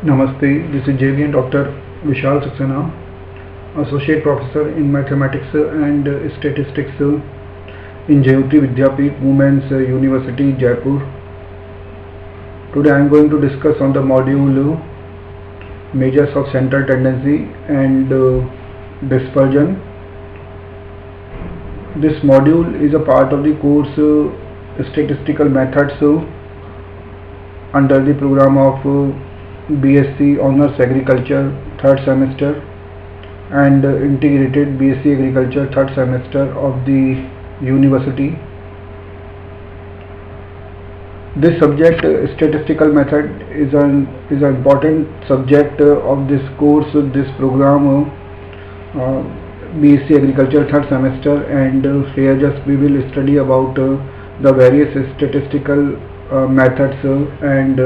Namaste, this is JVN Dr. Vishal Saxena, Associate Professor in Mathematics and Statistics in Jayoti Vidyapeeth Women's University, Jaipur. Today I am going to discuss on the module Measures of Central Tendency and Dispersion. This module is a part of the course Statistical Methods under the program of BSc Honours Agriculture 3rd semester and Integrated BSc Agriculture 3rd semester of the university. This subject, statistical method, is an important subject of this course, this program, BSc Agriculture 3rd semester, and here just we will study about the various statistical methods and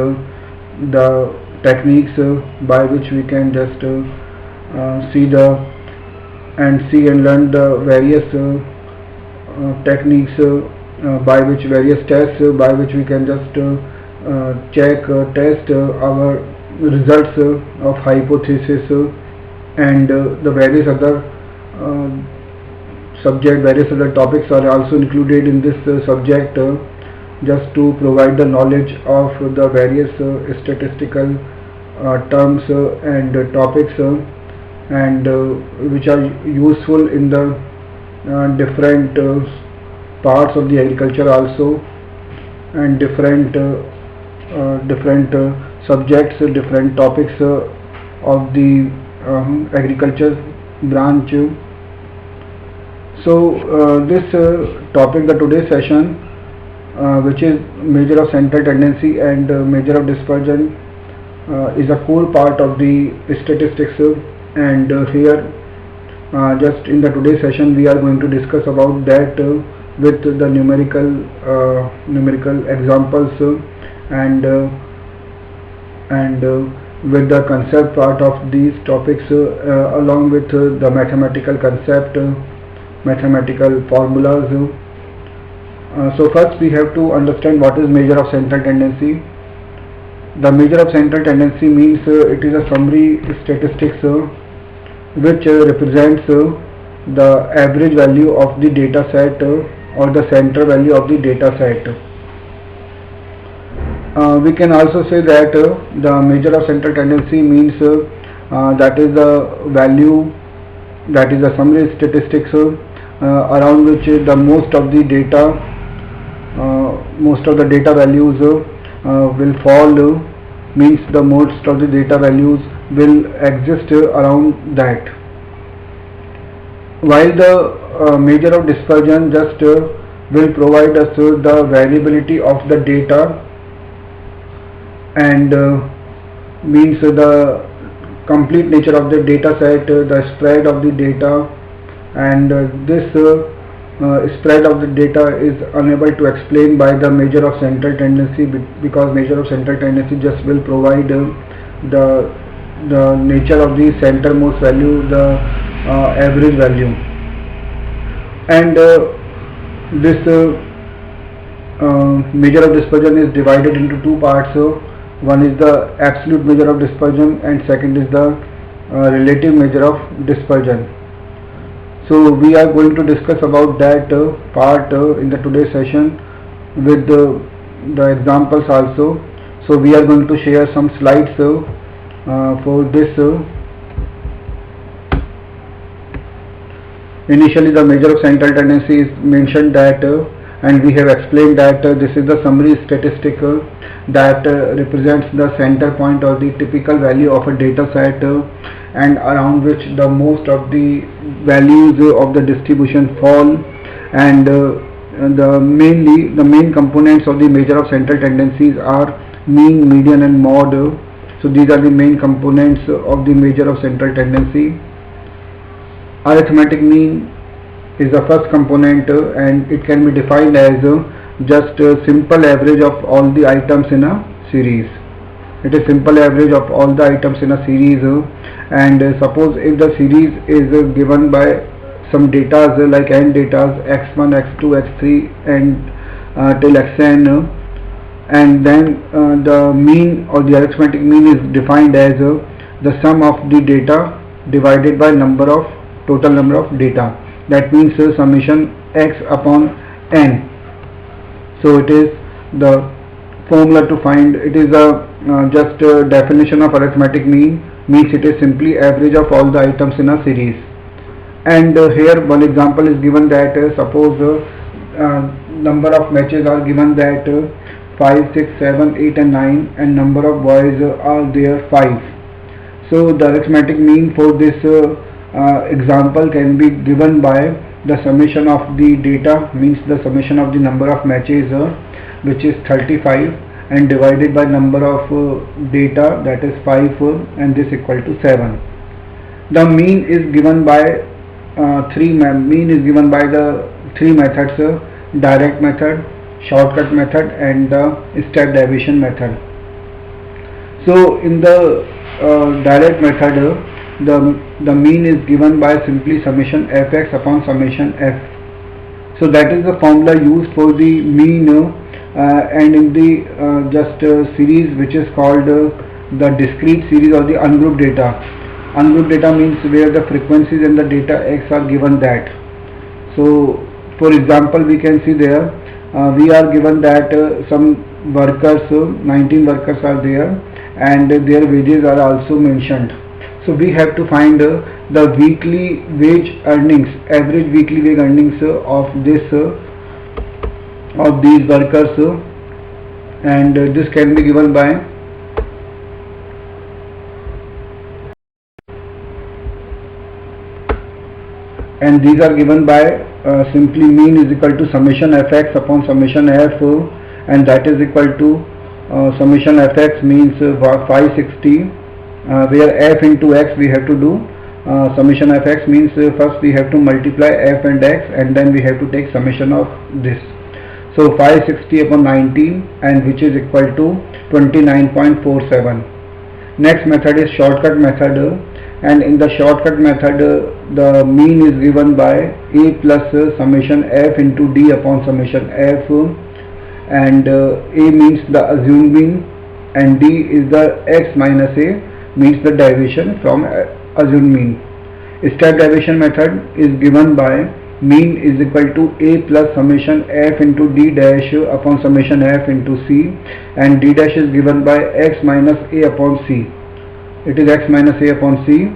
the techniques by which we can just see and learn the various techniques by which various tests by which we can just test our results of hypothesis and the various other various other topics are also included in this subject, just to provide the knowledge of the various statistical terms and topics and which are useful in the different parts of the agriculture also, and different subjects, different topics of the agriculture branch. So this topic, the today's session, which is measure of central tendency and measure of dispersion, is a core part of the statistics, and here just in the today's session we are going to discuss about that with the numerical examples and with the concept part of these topics along with the mathematical concept, mathematical formulas. So first we have to understand what is measure of central tendency. The measure of central tendency means it is a summary statistics which represents the average value of the data set or the central value of the data set. We can also say that the measure of central tendency means that is the value, that is the summary statistics around which the most of the data values will fall, means the most of the data values will exist around that. While the measure of dispersion just will provide us the variability of the data and means the complete nature of the data set, the spread of the data, and this spread of the data is unable to explain by the measure of central tendency, because measure of central tendency just will provide the nature of the centermost value, the average value, and this measure of dispersion is divided into two parts. One is the absolute measure of dispersion and second is the relative measure of dispersion. So we are going to discuss about that part in the today's session with the examples also. So we are going to share some slides for this. Initially the measure of central tendency is mentioned that and we have explained that this is the summary statistic that represents the center point or the typical value of a data set and around which the most of the values of the distribution fall, and the main components of the measure of central tendencies are mean, median and mode. So these are the main components of the measure of central tendency. Arithmetic mean is the first component and it can be defined as just a simple average of all the items in a series. It is simple average of all the items in a series, and suppose if the series is given by some data like n data, x1, x2, x3 and till xn, and then the mean or the arithmetic mean is defined as the sum of the data divided by total number of data. That means summation x upon n. So it is the formula to find. It is just a definition of arithmetic mean, means it is simply average of all the items in a series. And here one example is given that suppose number of matches are given that 5, 6, 7, 8 and 9, and number of boys are there 5. So the arithmetic mean for this example can be given by the summation of the data, means the summation of the number of matches, which is 35, and divided by number of data, that is 5, and this equal to 7. The mean is given by the three methods: direct method, shortcut method, and the step deviation method. So in the direct method, the mean is given by simply summation fx upon summation f. So that is the formula used for the mean, and in the series which is called the discrete series or the ungrouped data. Ungrouped data means where the frequencies and the data x are given that. So for example, we can see there we are given that some workers, 19 workers are there, and their wages are also mentioned. So we have to find the weekly wage earnings, average weekly wage earnings of these workers, and this can be given by simply mean is equal to summation fx upon summation f, and that is equal to summation fx means 560, where f into x we have to do. Summation fx means first we have to multiply f and x, and then we have to take summation of this. So 560 upon 19, and which is equal to 29.47. Next method is shortcut method, and in the shortcut method the mean is given by a plus summation f into d upon summation f, and a means the assumed mean, and d is the x minus a, means the derivation from assumed mean. Step deviation method is given by mean is equal to a plus summation f into d dash upon summation f into c, and d dash is given by x minus a upon c. It is x minus a upon c,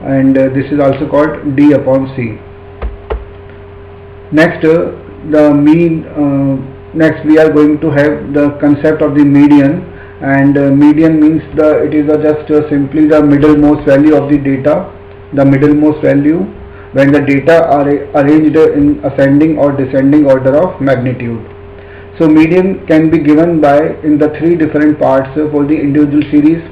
and this is also called d upon c. Next next we are going to have the concept of the median, and median means it is simply the middlemost value of the data, the middlemost value when the data are arranged in ascending or descending order of magnitude. So median can be given by in the three different parts for the individual series.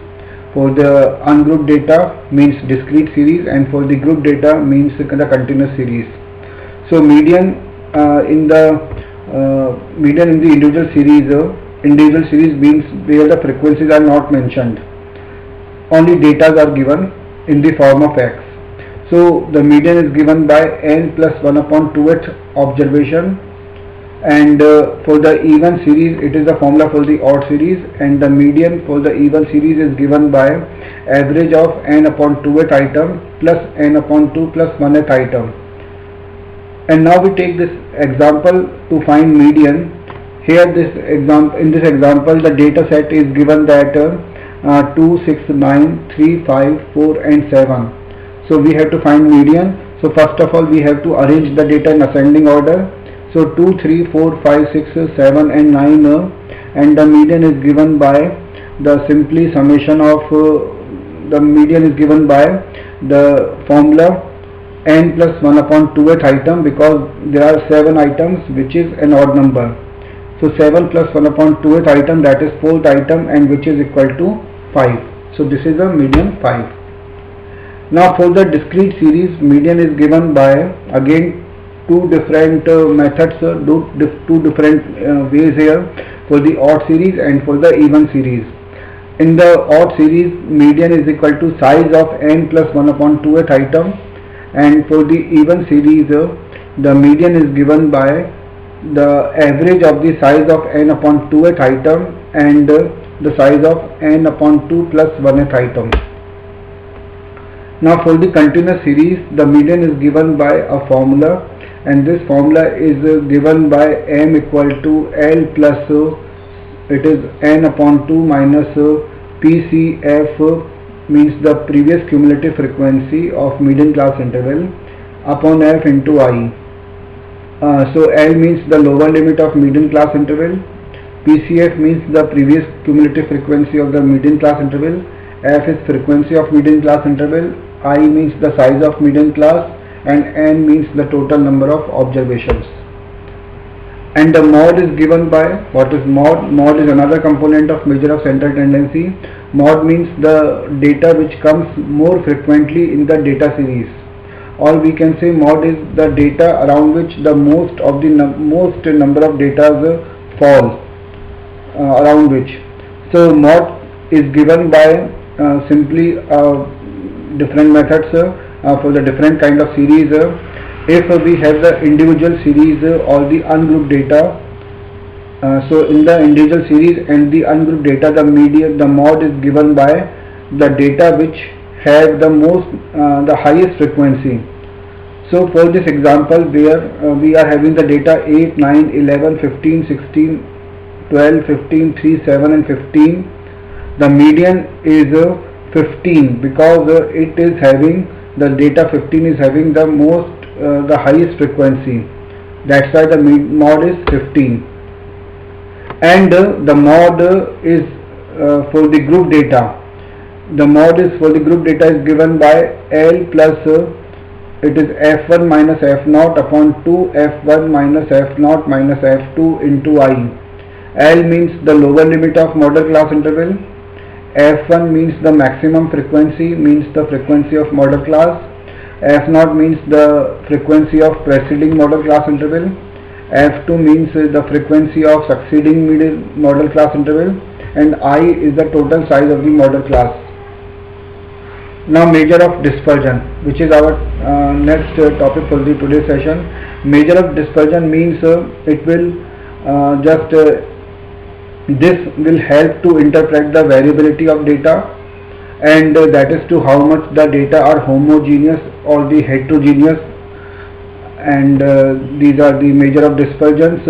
For the ungrouped data means discrete series, and for the group data means the continuous series. So median in the individual series means where the frequencies are not mentioned, only data are given in the form of x. So the median is given by n plus 1 upon 2th observation, and for the even series it is the formula for the odd series, and the median for the even series is given by average of n upon 2th item plus n upon 2 plus 1th item. And now we take this example to find median. Here in this example the data set is given that 2, 6, 9, 3, 5, 4 and 7. So we have to find median. So first of all we have to arrange the data in ascending order. So 2, 3, 4, 5, 6, 7 and 9, and the median is given by the simply summation of the median is given by the formula n plus 1 upon 2th item, because there are 7 items which is an odd number. So 7 plus 1 upon 2th item, that is 4th item, and which is equal to 5. So this is a median 5. Now for the discrete series, median is given by again two different methods, two different ways here, for the odd series and for the even series. In the odd series, median is equal to size of n plus 1 upon 2th item, and for the even series the median is given by the average of the size of n upon 2th item and the size of n upon 2 plus 1th item. Now for the continuous series, the median is given by a formula, and this formula is given by m equal to L plus it is n upon 2 minus PCF, means the previous cumulative frequency of median class interval, upon f into I. So L means the lower limit of median class interval, PCF means the previous cumulative frequency of the median class interval, f is frequency of median class interval, I means the size of median class, and n means the total number of observations. And the mod is given by, what is mod? Mod is another component of measure of central tendency. Mod means the data which comes more frequently in the data series, or we can say mod is the data around which the most number of data fall around which. So mod is given by simply different methods for the different kind of series. If we have the individual series or the ungrouped data, so in the individual series and the ungrouped data, the mod is given by the data which have the highest frequency. So for this example, where we are having the data 8, 9, 11, 15, 16, 12, 15, 3, 7 and 15, the median is 15 because it is having the data 15 is having the highest frequency. That's why the mod is 15. And the mod is for the group data. The mod is for the group data is given by L plus it is f1 minus f0 upon 2 f1 minus f0 minus f2 into I. L means the lower limit of model class interval, f1 means the maximum frequency, means the frequency of model class, f0 means the frequency of preceding model class interval, f2 means the frequency of succeeding model class interval, and I is the total size of the model class. Now measure of dispersion, which is our next topic for the today's session. Measure of dispersion means it will this will help to interpret the variability of data, and that is to how much the data are homogeneous or the heterogeneous, and these are the measure of dispersion.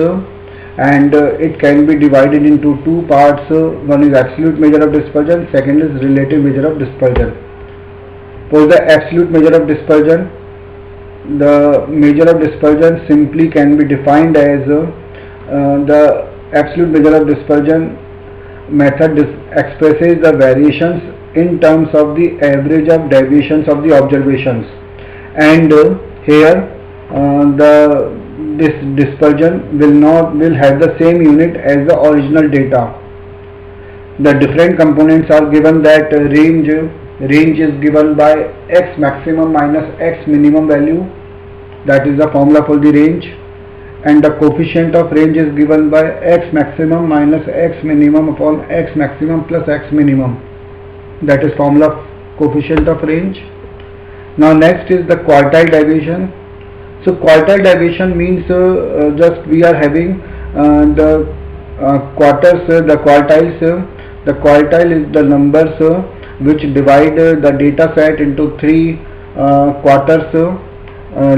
And it can be divided into two parts. One is absolute measure of dispersion, second is relative measure of dispersion. For the absolute measure of dispersion, the measure of dispersion simply can be defined as the absolute measure of dispersion method expresses the variations in terms of the average of deviations of the observations, and here this dispersion will have the same unit as the original data. The different components are given that range is given by x maximum minus x minimum value, that is the formula for the range, and the coefficient of range is given by x maximum minus x minimum upon x maximum plus x minimum, that is formula of coefficient of range. Now next is the quartile deviation. So quartile deviation means just we are having the quarters, the quartiles. The quartile is the numbers which divide the data set into three quarters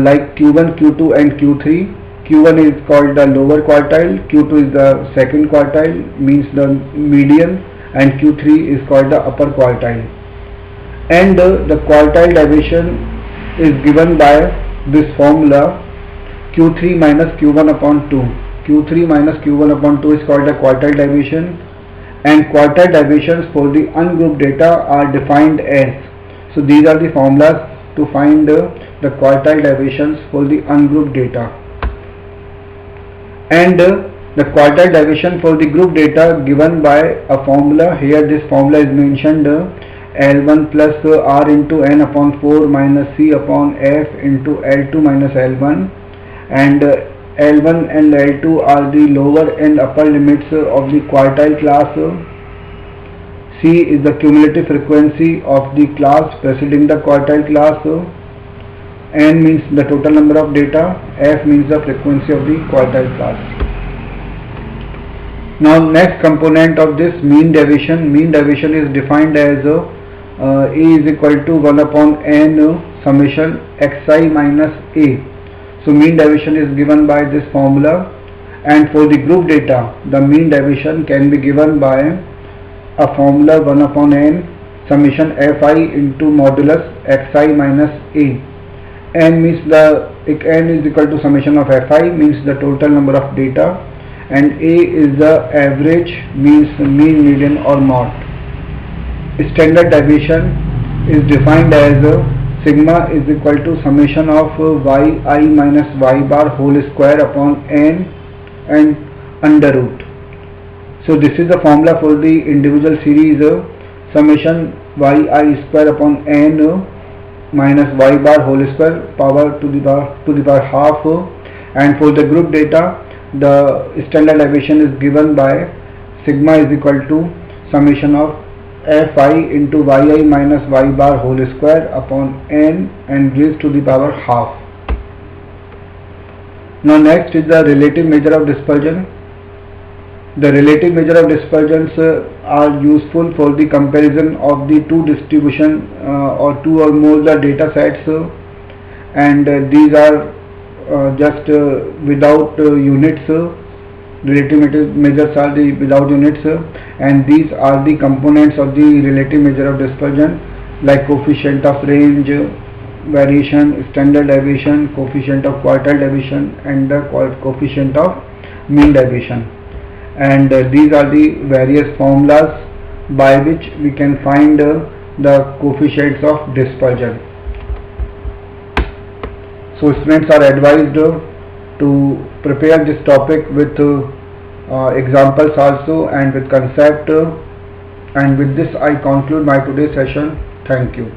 like Q1, Q2 and Q3. Q1 is called the lower quartile, Q2 is the second quartile, means the median, and Q3 is called the upper quartile. And the quartile deviation is given by this formula Q3 minus Q1 upon 2. Q3 minus Q1 upon 2 is called the quartile deviation, and quartile deviations for the ungrouped data are defined as, so these are the formulas to find the quartile deviations for the ungrouped data. And the quartile deviation for the group data given by a formula. Here this formula is mentioned, L1 plus R into N upon 4 minus C upon F into L2 minus L1, and L1 and L2 are the lower and upper limits of the quartile class. C is the cumulative frequency of the class preceding the quartile class. N means the total number of data, F means the frequency of the quartile class. Now next component of this mean deviation. Mean deviation is defined as A is equal to 1 upon N summation xi minus A. So mean deviation is given by this formula, and for the group data the mean deviation can be given by a formula 1 upon N summation Fi into modulus xi minus A. N means N is equal to summation of Fi, means the total number of data, and A is the average, means mean, median or mode. Standard deviation is defined as sigma is equal to summation of yi minus y bar whole square upon N and under root. So this is the formula for the individual series summation yi square upon N minus y bar whole square power to the power half, and for the group data the standard deviation is given by sigma is equal to summation of Fi into yi minus y bar whole square upon N and raised to the power half. Now next is the relative measure of dispersion. The relative measure of dispersions are useful for the comparison of the two distribution or two or more the data sets, and these are just without units. Relative measures are the without units, and these are the components of the relative measure of dispersion, like coefficient of range variation, standard deviation, coefficient of quartile deviation, and the coefficient of mean deviation. And these are the various formulas by which we can find the coefficients of dispersion. So students are advised to prepare this topic with examples also and with concept, and with this I conclude my today's session. Thank you.